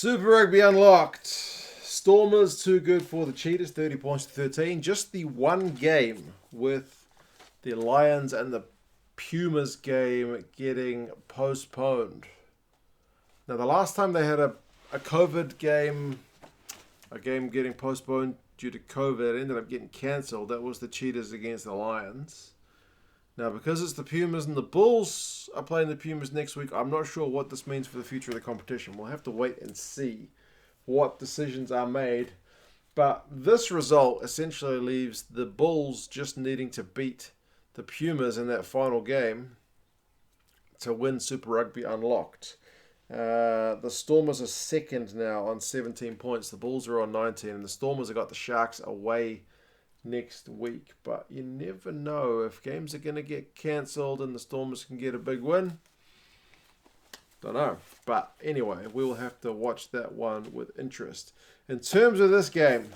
Super Rugby unlocked. Stormers too good for the Cheetahs, 30 points to 13. Just the one game with the Lions and the Pumas game getting postponed. Now, the last time they had a COVID game, a game getting postponed due to COVID, it ended up getting cancelled. That was the Cheetahs against the Lions. Now, because it's the Pumas and the Bulls are playing the Pumas next week, I'm not sure what this means for the future of the competition. We'll have to wait and see what decisions are made. But this result essentially leaves the Bulls just needing to beat the Pumas in that final game to win Super Rugby unlocked. The Stormers are second now on 17 points. The Bulls are on 19, and the Stormers have got the Sharks away next week. But you never know if games are going to get cancelled and the Stormers can get a big win. Don't know. But anyway, we'll have to watch that one with interest. In terms of this game,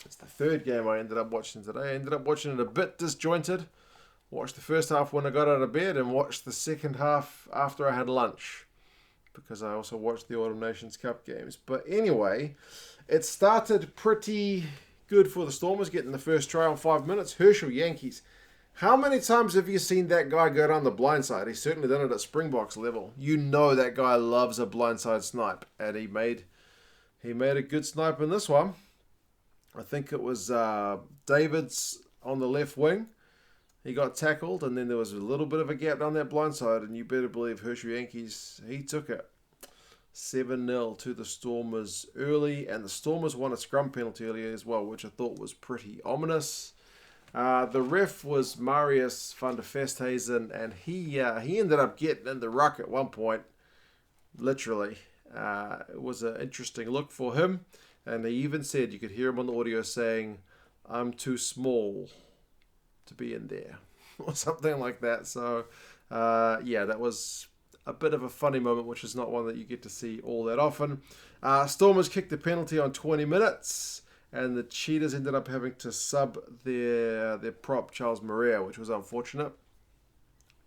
it's the third game I ended up watching today. I ended up watching it a bit disjointed. Watched the first half when I got out of bed and watched the second half after I had lunch, because I also watched the Autumn Nations Cup games. But anyway, it started pretty good for the Stormers, getting the first try on 5 minutes. Herschel Yankees. How many times have you seen that guy go down the blindside? He's certainly done it at Springboks level. You know that guy loves a blindside snipe, and he made a good snipe in this one. I think it was Davids on the left wing. He got tackled, and then there was a little bit of a gap down that blindside, and you better believe Herschel Yankees, he took it. 7-0 to the Stormers early, and the Stormers won a scrum penalty earlier as well, which I thought was pretty ominous. The ref was Marius van der Vesthuizen, and he ended up getting in the ruck at one point, literally. It was an interesting look for him, and he even said, you could hear him on the audio saying, "I'm too small to be in there," or something like that. So, that was a bit of a funny moment, which is not one that you get to see all that often. Stormers kicked the penalty on 20 minutes, and the Cheetahs ended up having to sub their prop, Charles Maria, which was unfortunate.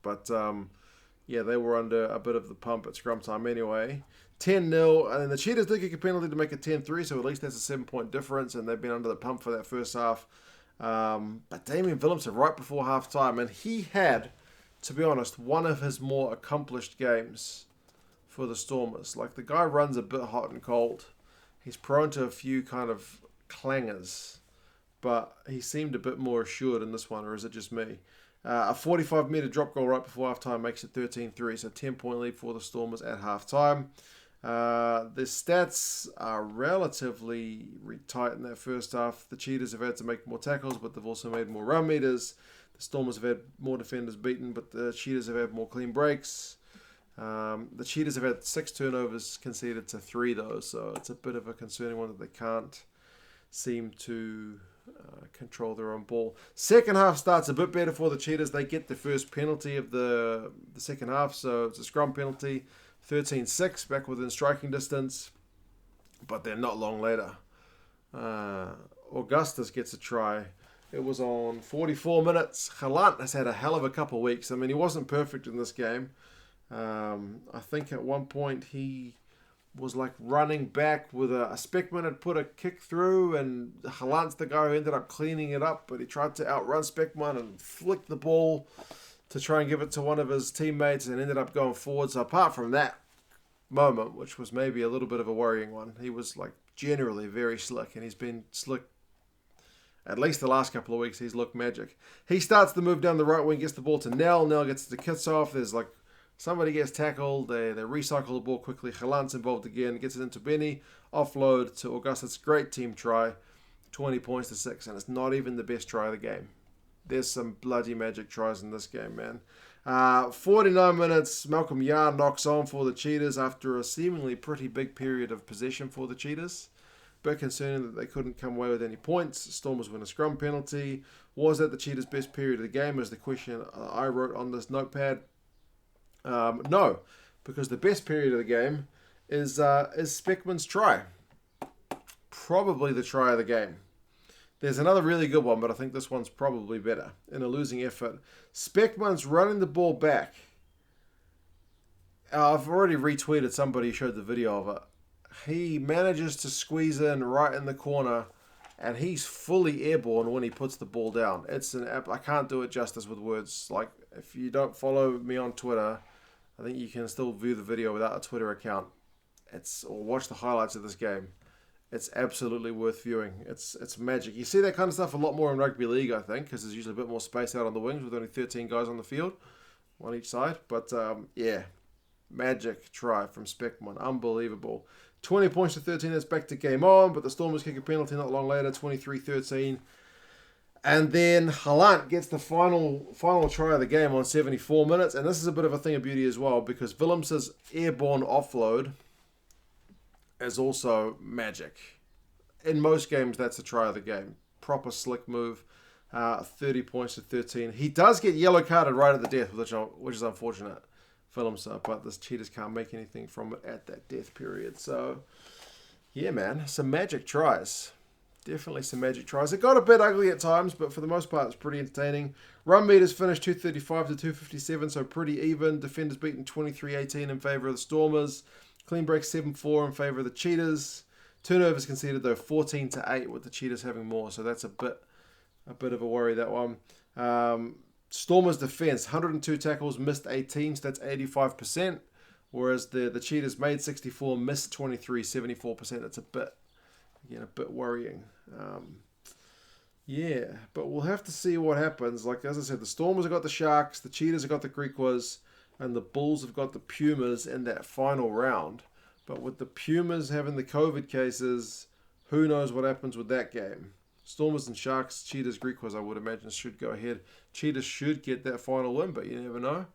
But, they were under a bit of the pump at scrum time anyway. 10-0, and the Cheetahs did kick a penalty to make it 10-3, so at least that's a 7-point difference, and they've been under the pump for that first half. But Damien Willemse right before half-time, and he had, to be honest, one of his more accomplished games for the Stormers. Like, the guy runs a bit hot and cold. He's prone to a few kind of clangers, but he seemed a bit more assured in this one, or is it just me? A 45-metre drop goal right before half-time makes it 13-3, so 10-point lead for the Stormers at half-time. The stats are relatively tight in that first half. The Cheetahs have had to make more tackles, but they've also made more run meters. The Stormers have had more defenders beaten, but the Cheetahs have had more clean breaks. The Cheetahs have had 6 turnovers conceded to 3, though, so it's a bit of a concerning one that they can't seem to control their own ball. Second half starts a bit better for the Cheetahs. They get the first penalty of the second half, so it's a scrum penalty. 13-6, back within striking distance, but then not long later, Augustus gets a try. It was on 44 minutes. Galant has had a hell of a couple of weeks. I mean, he wasn't perfect in this game. I think at one point he was like running back with a Speckman had put a kick through, and Galant's the guy who ended up cleaning it up, but he tried to outrun Speckman and flicked the ball to try and give it to one of his teammates and ended up going forward. So apart from that moment, which was maybe a little bit of a worrying one, he was like generally very slick, and he's been slick at least the last couple of weeks. He's looked magic. He starts the move down the right wing, gets the ball to Nell. Nell gets the kits off. There's like somebody gets tackled. They recycle the ball quickly. Galant's involved again. Gets it into Benny. Offload to Augustus. Great team try. 20 points to 6, and it's not even the best try of the game. There's some bloody magic tries in this game, man. 49 minutes, Malcolm Yard knocks on for the Cheetahs after a seemingly pretty big period of possession for the Cheetahs. Bit concerning that they couldn't come away with any points. Stormers win a scrum penalty. Was that the Cheetahs' best period of the game, is the question I wrote on this notepad. No, because the best period of the game is Speckman's try. Probably the try of the game. There's another really good one, but I think this one's probably better. In a losing effort, Speckman's running the ball back. I've already retweeted, somebody showed the video of it. he manages to squeeze in right in the corner, and he's fully airborne when he puts the ball down. It's an I can't do it justice with words. Like, if you don't follow me on Twitter, I think you can still view the video without a Twitter account. Or watch the highlights of this game. It's absolutely worth viewing. It's magic. You see that kind of stuff a lot more in rugby league, I think, because there's usually a bit more space out on the wings with only 13 guys on the field, one each side. But yeah, magic try from Speckman, unbelievable. 20 points to 13. It's back to game on, but the Stormers kick a penalty not long later, 23-13. And then Halant gets the final try of the game on 74 minutes. And this is a bit of a thing of beauty as well, because Willems's airborne offload is also magic. In most games, that's a try of the game. Proper slick move. 30 points to 13. He does get yellow carded right at the death, which is unfortunate. Willemse, but the Cheetahs can't make anything from it at that death period. So, yeah, man, some magic tries. Definitely some magic tries. It got a bit ugly at times, but for the most part, it's pretty entertaining. Run meters finished 235 to 257, so pretty even. Defenders beaten 23-18 in favour of the Stormers. Clean break 7-4 in favour of the Cheetahs. Turnovers conceded, though, 14-8, with the Cheetahs having more, so that's a bit of a worry, that one. Stormers defence, 102 tackles, missed 18, so that's 85%. Whereas the Cheetahs made 64, missed 23, 74%. That's a bit worrying. Yeah, but we'll have to see what happens. Like, as I said, the Stormers have got the Sharks, the Cheetahs have got the Griquas, and the Bulls have got the Pumas in that final round. But with the Pumas having the COVID cases, who knows what happens with that game. Stormers and Sharks, Cheetahs, Griquas, I would imagine, should go ahead. Cheetahs should get that final win, but you never know.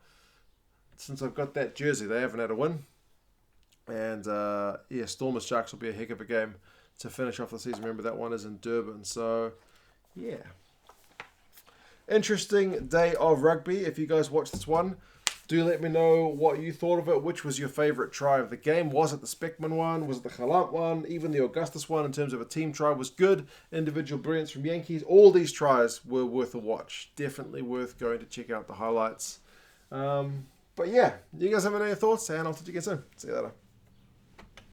Since I've got that jersey, they haven't had a win. And, yeah, Stormers, Sharks will be a heck of a game to finish off the season. Remember, that one is in Durban. So, yeah. Interesting day of rugby. If you guys watched this one, do let me know what you thought of it. Which was your favourite try of the game? Was it the Speckman one? Was it the Halant one? Even the Augustus one in terms of a team try was good. Individual brilliance from Yankees. All these tries were worth a watch. Definitely worth going to check out the highlights. But yeah, you guys have any thoughts? And I'll talk to you again soon. See you later.